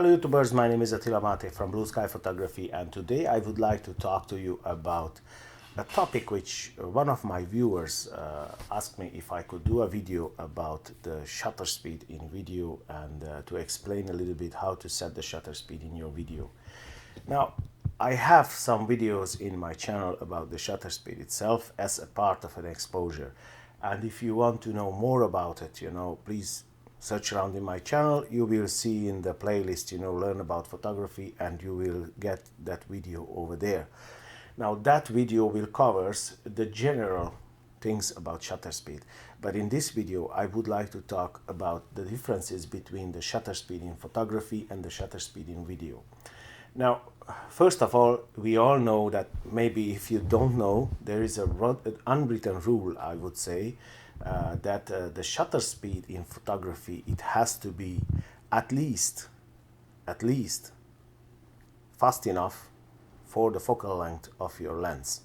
Hello YouTubers, my name is Attila Mate from Blue Sky Photography, and today I would like to talk to you about a topic which one of my viewers asked me if I could do a video about the shutter speed in video and to explain a little bit how to set the shutter speed in your video. Now, I have some videos in my channel about the shutter speed itself as a part of an exposure, and if you want to know more about it, please search around in my channel. You will see in the playlist, learn about photography, and you will get that video over there. Now that video will covers the general things about shutter speed, but in this video I would like to talk about the differences between the shutter speed in photography and the shutter speed in video. Now, first of all, we all know that, maybe if you don't know, there is an unwritten rule, I would say, that the shutter speed in photography, it has to be at least fast enough for the focal length of your lens.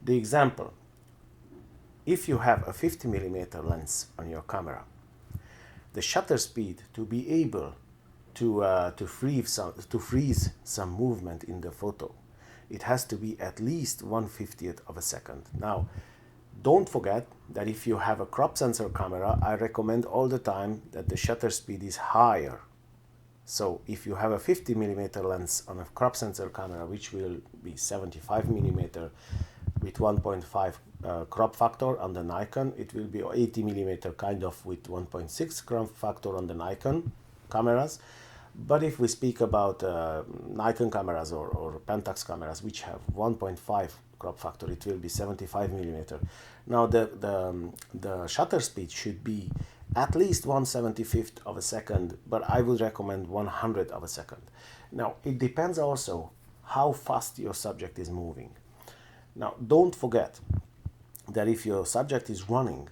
The example, if you have a 50mm lens on your camera, the shutter speed to be able to freeze some movement in the photo, it has to be at least 1/50th of a second. Now, don't forget that if you have a crop sensor camera, I recommend all the time that the shutter speed is higher. So if you have a 50mm lens on a crop sensor camera, which will be 75mm with 1.5 crop factor on the Nikon, it will be 80mm kind of with 1.6 crop factor on the Nikon cameras. But if we speak about Nikon cameras or Pentax cameras which have 1.5 crop factor, it will be 75mm. Now the shutter speed should be at least 1/75th of a second, but I would recommend 100th of a second. Now it depends also how fast your subject is moving. Now don't forget that if your subject is running,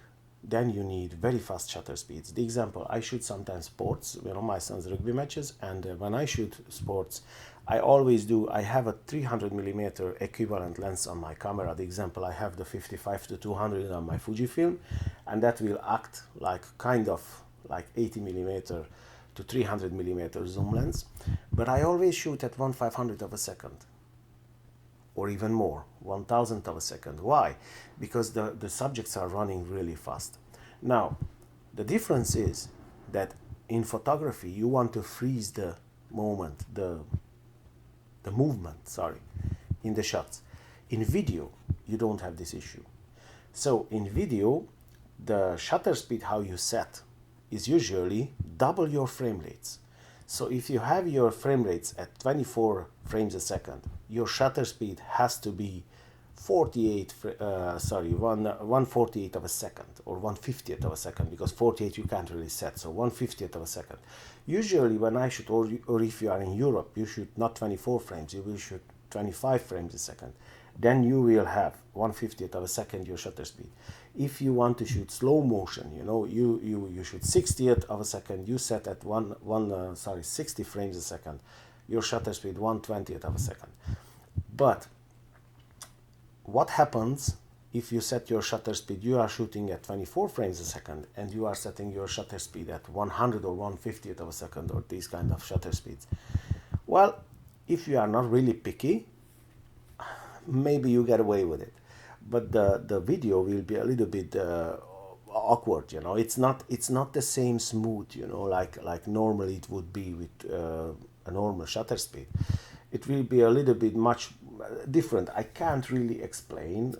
then you need very fast shutter speeds. The example, I shoot sometimes sports, my son's rugby matches, and when I shoot sports, I always do, I have a 300mm equivalent lens on my camera. The example, I have the 55-200 on my Fujifilm, and that will act like kind of like 80mm to 300mm zoom lens. But I always shoot at 1/500th of a second, or even more, 1,000th of a second. Why? Because the subjects are running really fast. Now, the difference is that in photography, you want to freeze the moment, the movement, sorry, in the shots. In video, you don't have this issue. So in video, the shutter speed, how you set, is usually double your frame rates. So if you have your frame rates at 24 frames a second, your shutter speed has to be 1/48th of a second, or 1/50th of a second, because 48 you can't really set, so 1/50th of a second. Usually when I shoot, or if you are in Europe, you shoot not 24 frames, you will shoot 25 frames a second. Then you will have 1/50th of a second your shutter speed. If you want to shoot slow motion, you shoot 60th of a second, you set at 60 frames a second, your shutter speed 1/20th of a second. But what happens if you set your shutter speed, you are shooting at 24 frames a second, and you are setting your shutter speed at 100 or 1/50th of a second, or these kind of shutter speeds? Well, if you are not really picky, maybe you get away with it, but the video will be a little bit awkward. It's not the same smooth, like normally it would be with a normal shutter speed. It will be a little bit much different. I can't really explain,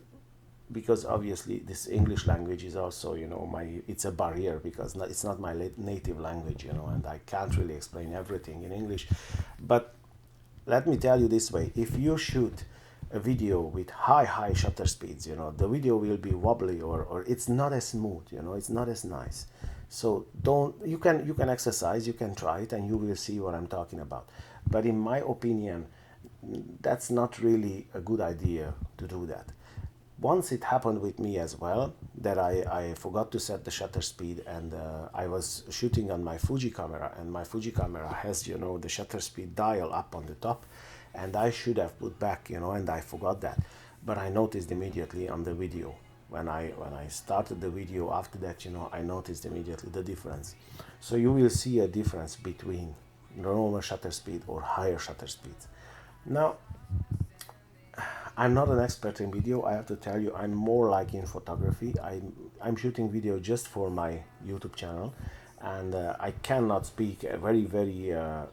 because obviously this English language is also, it's a barrier, because it's not my native language, and I can't really explain everything in English. But let me tell you this way: if you shoot a video with high shutter speeds, the video will be wobbly, or it's not as smooth, it's not as nice. So you can exercise, you can try it, and you will see what I'm talking about. But in my opinion, that's not really a good idea to do that. Once it happened with me as well, that I forgot to set the shutter speed, and I was shooting on my Fuji camera, and my Fuji camera has, the shutter speed dial up on the top, and I should have put back, and I forgot that. But I noticed immediately on the video. When I started the video after that, I noticed immediately the difference. So you will see a difference between normal shutter speed or higher shutter speeds. Now, I'm not an expert in video. I have to tell you, I'm more like in photography. I'm shooting video just for my YouTube channel, and I cannot speak very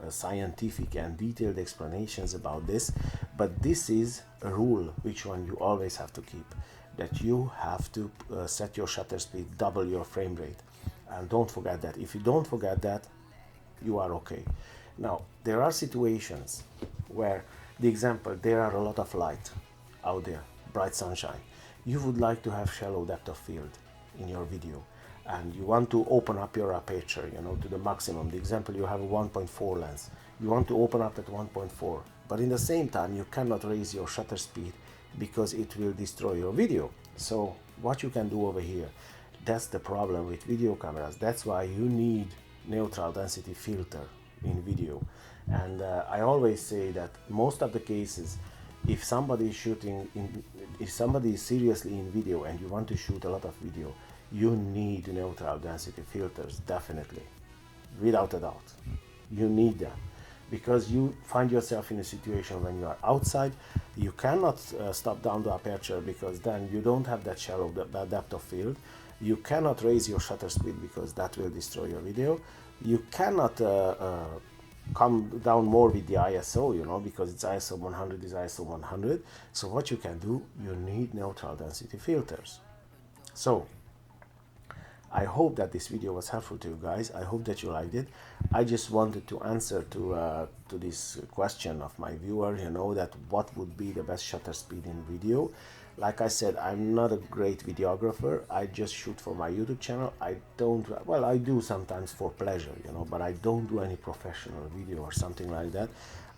scientific and detailed explanations about this, but this is a rule which one you always have to keep, that you have to set your shutter speed, double your frame rate, and don't forget that. If you don't forget that, you are okay. Now, there are situations where, the example, there are a lot of light out there, bright sunshine. You would like to have shallow depth of field in your video, and you want to open up your aperture, to the maximum. The example, you have a 1.4 lens. You want to open up at 1.4, but in the same time, you cannot raise your shutter speed because it will destroy your video. So what you can do over here, that's the problem with video cameras. That's why you need neutral density filter in video. And I always say that most of the cases, if somebody is seriously in video and you want to shoot a lot of video, you need neutral density filters, definitely, without a doubt. You need them, because you find yourself in a situation when you are outside, you cannot stop down the aperture, because then you don't have that shallow depth of field. You cannot raise your shutter speed because that will destroy your video. You cannot come down more with the ISO, because it's ISO 100 is ISO 100. So what you can do, you need neutral density filters. So I hope that this video was helpful to you guys. I hope that you liked it. I just wanted to answer to this question of my viewer, that what would be the best shutter speed in video. Like I said, I'm not a great videographer. I just shoot for my YouTube channel. I do sometimes for pleasure, but I don't do any professional video or something like that.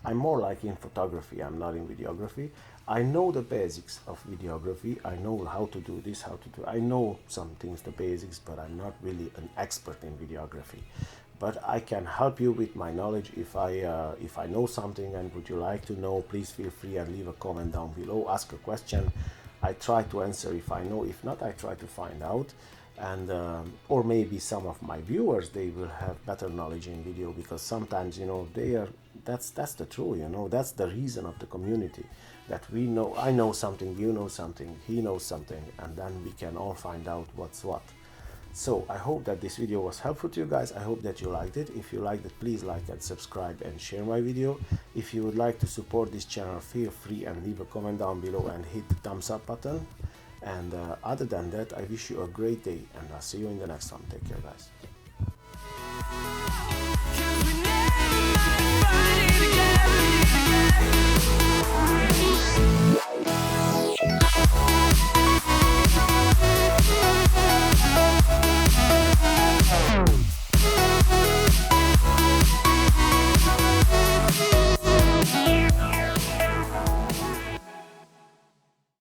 I'm more like in photography. I'm not in videography. I know the basics of videography. I know how to do this, I know some things, the basics, but I'm not really an expert in videography. But I can help you with my knowledge. If I know something and would you like to know, please feel free and leave a comment down below. Ask a question. I try to answer if I know. If not, I try to find out. And or maybe some of my viewers, they will have better knowledge in video, because sometimes that's the truth. That's the reason of the community, that I know something, you know something, he knows something, and then we can all find out what's what. So I hope that this video was helpful to you guys. I hope that you liked it. If you liked it, please like and subscribe and share my video. If you would like to support this channel, feel free and leave a comment down below and hit the thumbs up button. And other than that, I wish you a great day, and I'll see you in the next one. Take care, guys.